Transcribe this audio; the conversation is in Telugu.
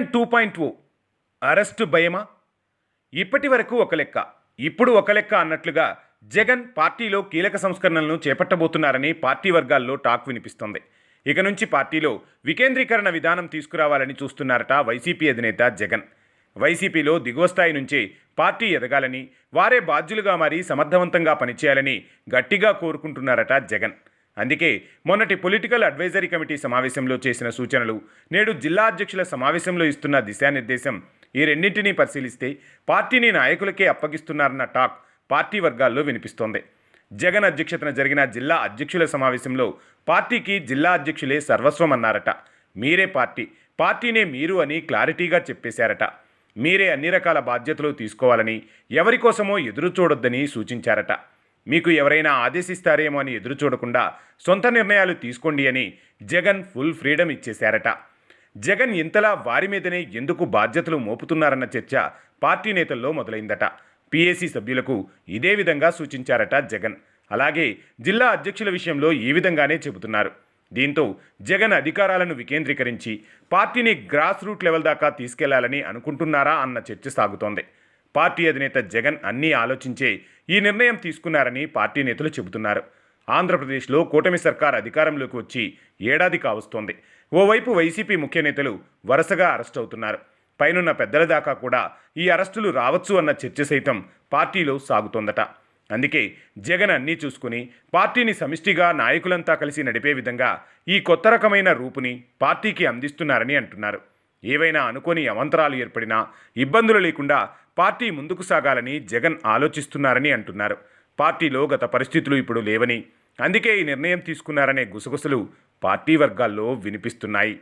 జగన్ 2.0 అరెస్టు భయమా? ఇప్పటి వరకు ఒక లెక్క, ఇప్పుడు ఒక లెక్క అన్నట్లుగా జగన్ పార్టీలో కీలక సంస్కరణలను చేపట్టబోతున్నారని పార్టీ వర్గాల్లో టాక్ వినిపిస్తోంది. ఇక నుంచి పార్టీలో వికేంద్రీకరణ విధానం తీసుకురావాలని చూస్తున్నారట వైసీపీ అధినేత జగన్. వైసీపీలో దిగువ స్థాయి నుంచే పార్టీ ఎదగాలని, వారే బాధ్యులుగా మారి సమర్థవంతంగా పనిచేయాలని గట్టిగా కోరుకుంటున్నారట జగన్. అందుకే మొన్నటి పొలిటికల్ అడ్వైజరీ కమిటీ సమావేశంలో చేసిన సూచనలు, నేడు జిల్లా అధ్యక్షుల సమావేశంలో ఇస్తున్న దిశానిర్దేశం, ఈ రెండింటినీ పరిశీలిస్తే పార్టీని నాయకులకే అప్పగిస్తున్నారన్న టాక్ పార్టీ వర్గాల్లో వినిపిస్తోంది. జగన్ అధ్యక్షతన జరిగిన జిల్లా అధ్యక్షుల సమావేశంలో పార్టీకి జిల్లా అధ్యక్షులే సర్వస్వం అన్నారట. మీరే పార్టీనే మీరు అని క్లారిటీగా చెప్పేశారట. మీరే అన్ని రకాల బాధ్యతలు తీసుకోవాలని, ఎవరి కోసమో ఎదురు చూడొద్దని సూచించారట. మీకు ఎవరైనా ఆదేశిస్తారేమో అని ఎదురు చూడకుండా సొంత నిర్ణయాలు తీసుకోండి అని జగన్ ఫుల్ ఫ్రీడమ్ ఇచ్చేశారట. జగన్ ఇంతలా వారి మీదనే ఎందుకు బాధ్యతలు మోపుతున్నారన్న చర్చ పార్టీ నేతల్లో మొదలైందట. పీఏసీ సభ్యులకు ఇదే విధంగా సూచించారట జగన్. అలాగే జిల్లా అధ్యక్షుల విషయంలో ఈ విధంగానే చెబుతున్నారు. దీంతో జగన్ అధికారాలను వికేంద్రీకరించి పార్టీని గ్రాస్ రూట్ లెవెల్ దాకా తీసుకెళ్లాలని అనుకుంటున్నారా అన్న చర్చ సాగుతోంది. పార్టీ అధినేత జగన్ అన్నీ ఆలోచించే ఈ నిర్ణయం తీసుకున్నారని పార్టీ నేతలు చెబుతున్నారు. ఆంధ్రప్రదేశ్లో కూటమి సర్కార్ అధికారంలోకి వచ్చి ఏడాది కావస్తోంది. ఓవైపు వైసీపీ ముఖ్య నేతలు వరుసగా అరెస్ట్ అవుతున్నారు. పైనున్న పెద్దల దాకా కూడా ఈ అరెస్టులు రావచ్చు అన్న చర్చ సైతం పార్టీలో సాగుతోందట. అందుకే జగన్ అన్నీ చూసుకుని పార్టీని సమిష్టిగా నాయకులంతా కలిసి నడిపే విధంగా ఈ కొత్త రకమైన రూపుని పార్టీకి అందిస్తున్నారని అంటున్నారు. ఏవైనా అనుకోని అవంతరాలు ఏర్పడినా ఇబ్బందులు లేకుండా పార్టీ ముందుకు సాగాలని జగన్ ఆలోచిస్తున్నారని అంటున్నారు. పార్టీలో గత పరిస్థితులు ఇప్పుడు లేవని, అందుకే ఈ నిర్ణయం తీసుకున్నారనే గుసగుసలు పార్టీ వర్గాల్లో వినిపిస్తున్నాయి.